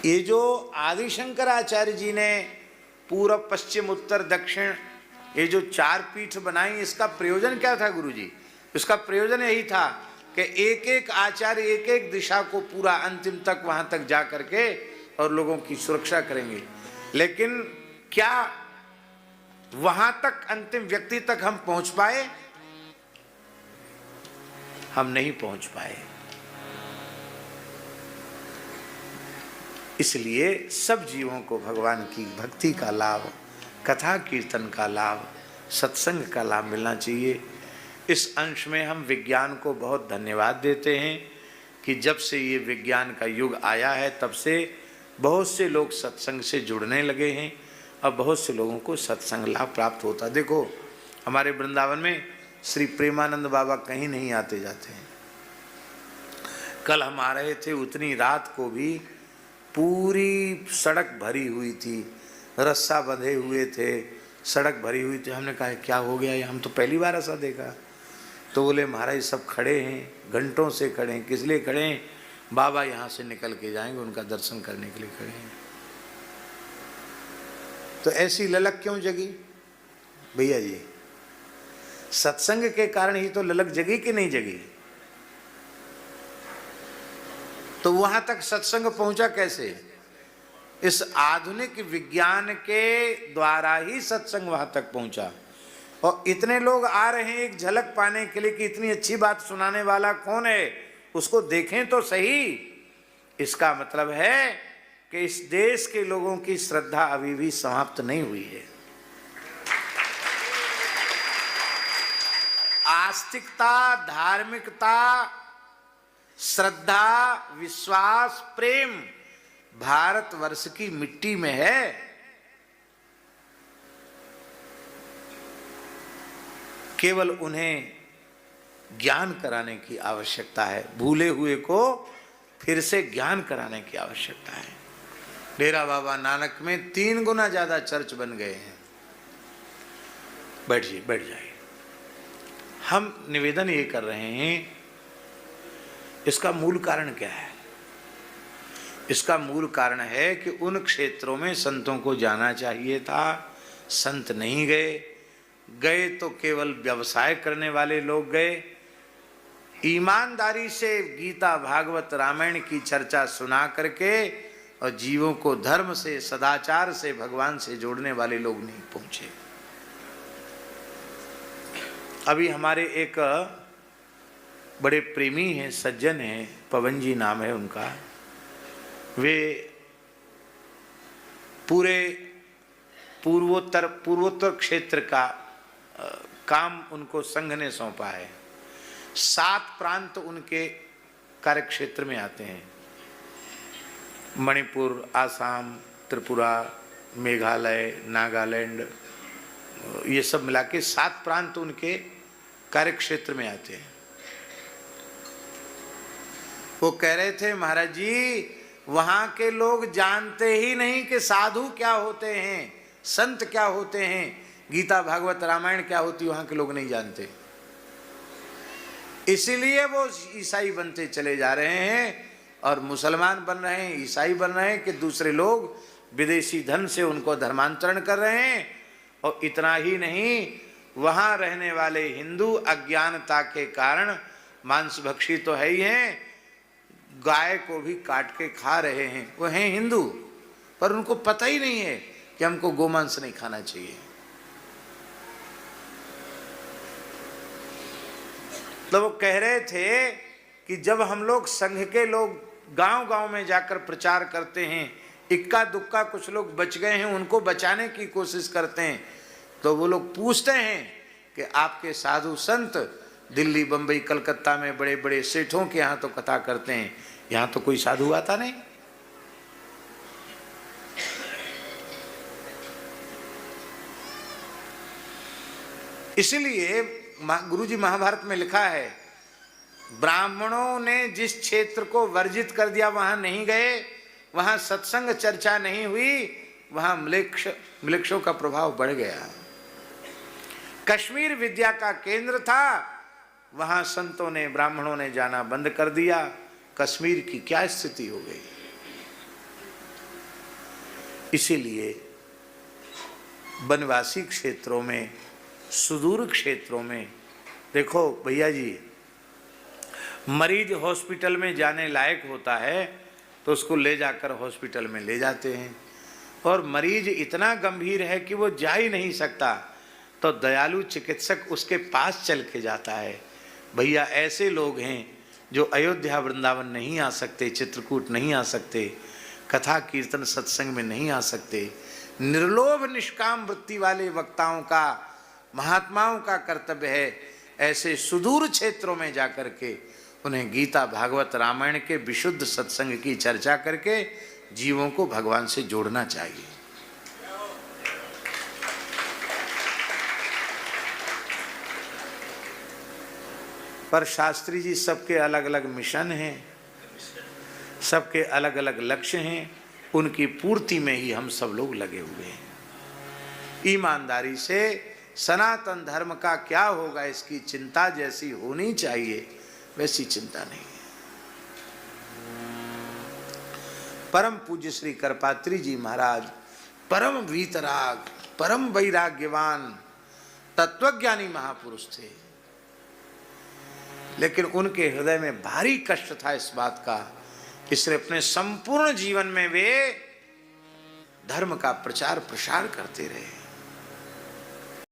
ये जो आदि शंकराचार्य जी ने पूर्व पश्चिम उत्तर दक्षिण ये जो 4 पीठ बनाई, इसका प्रयोजन क्या था गुरु जी? इसका प्रयोजन यही था कि एक एक आचार्य एक एक दिशा को पूरा अंतिम तक वहां तक जा करके और लोगों की सुरक्षा करेंगे। लेकिन क्या वहां तक अंतिम व्यक्ति तक हम पहुंच पाए? हम नहीं पहुंच पाए। इसलिए सब जीवों को भगवान की भक्ति का लाभ, कथा कीर्तन का लाभ, सत्संग का लाभ मिलना चाहिए। इस अंश में हम विज्ञान को बहुत धन्यवाद देते हैं कि जब से ये विज्ञान का युग आया है तब से बहुत से लोग सत्संग से जुड़ने लगे हैं और बहुत से लोगों को सत्संग लाभ प्राप्त होता। देखो हमारे वृंदावन में श्री प्रेमानंद बाबा कहीं नहीं आते जाते हैं। कल हम आ रहे थे, उतनी रात को भी पूरी सड़क भरी हुई थी, रस्सा बंधे हुए थे, सड़क भरी हुई थी। हमने कहा क्या हो गया, हम तो पहली बार ऐसा देखा। तो बोले महाराज सब खड़े हैं, घंटों से खड़े हैं। किस लिए खड़े हैं? बाबा यहाँ से निकल के जाएंगे, उनका दर्शन करने के लिए खड़े हैं। तो ऐसी ललक क्यों जगी भैया जी? सत्संग के कारण ही तो ललक जगी कि नहीं जगी? तो वहां तक सत्संग पहुंचा कैसे? इस आधुनिक विज्ञान के द्वारा ही सत्संग वहां तक पहुंचा। और इतने लोग आ रहे हैं एक झलक पाने के लिए कि इतनी अच्छी बात सुनाने वाला कौन है, उसको देखें तो सही। इसका मतलब है कि इस देश के लोगों की श्रद्धा अभी भी समाप्त नहीं हुई है। आस्तिकता, धार्मिकता, श्रद्धा, विश्वास, प्रेम भारतवर्ष की मिट्टी में है। केवल उन्हें ज्ञान कराने की आवश्यकता है, भूले हुए को फिर से ज्ञान कराने की आवश्यकता है। डेरा बाबा नानक में 3 गुना ज्यादा चर्च बन गए हैं। बैठिए, बैठ जाइए। हम निवेदन ये कर रहे हैं, इसका मूल कारण क्या है? इसका मूल कारण है कि उन क्षेत्रों में संतों को जाना चाहिए था, संत नहीं गए। गए तो केवल व्यवसाय करने वाले लोग गए। ईमानदारी से गीता, भागवत, रामायण की चर्चा सुना करके और जीवों को धर्म से, सदाचार से, भगवान से जोड़ने वाले लोग नहीं पहुंचे। अभी हमारे एक बड़े प्रेमी हैं, सज्जन हैं, पवन जी नाम है उनका। वे पूरे पूर्वोत्तर क्षेत्र का काम उनको संघ ने सौंपा है। 7 प्रांत उनके कार्यक्षेत्र में आते हैं। मणिपुर, आसाम, त्रिपुरा, मेघालय, नागालैंड, ये सब मिला के 7 प्रांत उनके कार्यक्षेत्र में आते हैं। वो कह रहे थे महाराज जी वहां के लोग जानते ही नहीं कि साधु क्या होते हैं, संत क्या होते हैं, गीता, भागवत, रामायण क्या होती, वहां के लोग नहीं जानते। इसीलिए वो ईसाई बनते चले जा रहे हैं और मुसलमान बन रहे हैं, ईसाई बन रहे हैं कि दूसरे लोग विदेशी धन से उनको धर्मांतरण कर रहे हैं। और इतना ही नहीं, वहां रहने वाले हिंदू अज्ञानता के कारण मांसभक्षी तो है ही हैं, गाय को भी काट के खा रहे हैं। वो हैं हिंदू, पर उनको पता ही नहीं है कि हमको गोमांस नहीं खाना चाहिए। तो वो कह रहे थे कि जब हम लोग संघ के लोग गांव-गांव में जाकर प्रचार करते हैं, इक्का दुक्का कुछ लोग बच गए हैं, उनको बचाने की कोशिश करते हैं, तो वो लोग पूछते हैं कि आपके साधु संत दिल्ली, बंबई, कलकत्ता में बड़े बड़े सेठों के यहाँ तो कथा करते हैं, यहाँ तो कोई साधु आता नहीं। इसलिए गुरुजी महाभारत में लिखा है, ब्राह्मणों ने जिस क्षेत्र को वर्जित कर दिया वहां नहीं गए, वहां सत्संग चर्चा नहीं हुई, वहां म्लेच्छों का प्रभाव बढ़ गया। कश्मीर विद्या का केंद्र था, वहां संतों ने, ब्राह्मणों ने जाना बंद कर दिया। कश्मीर की क्या स्थिति हो गई? इसीलिए वनवासी क्षेत्रों में, सुदूर क्षेत्रों में, देखो भैया जी, मरीज हॉस्पिटल में जाने लायक होता है तो उसको ले जाकर हॉस्पिटल में ले जाते हैं, और मरीज इतना गंभीर है कि वो जा ही नहीं सकता तो दयालु चिकित्सक उसके पास चल के जाता है। भैया ऐसे लोग हैं जो अयोध्या वृंदावन नहीं आ सकते, चित्रकूट नहीं आ सकते, कथा कीर्तन सत्संग में नहीं आ सकते। निर्लोभ निष्काम वृत्ति वाले वक्ताओं का, महात्माओं का कर्तव्य है ऐसे सुदूर क्षेत्रों में जाकर के उन्हें गीता, भागवत, रामायण के विशुद्ध सत्संग की चर्चा करके जीवों को भगवान से जोड़ना चाहिए। पर शास्त्री जी सबके अलग अलग मिशन हैं, सबके अलग अलग लक्ष्य हैं, उनकी पूर्ति में ही हम सब लोग लगे हुए हैं। ईमानदारी से सनातन धर्म का क्या होगा इसकी चिंता जैसी होनी चाहिए वैसी चिंता नहीं है। परम पूज्य श्री करपात्री जी महाराज परम वीतराग, परम वैराग्यवान तत्वज्ञानी महापुरुष थे, लेकिन उनके हृदय में भारी कष्ट था इस बात का, इसलिए अपने संपूर्ण जीवन में वे धर्म का प्रचार प्रसार करते रहे।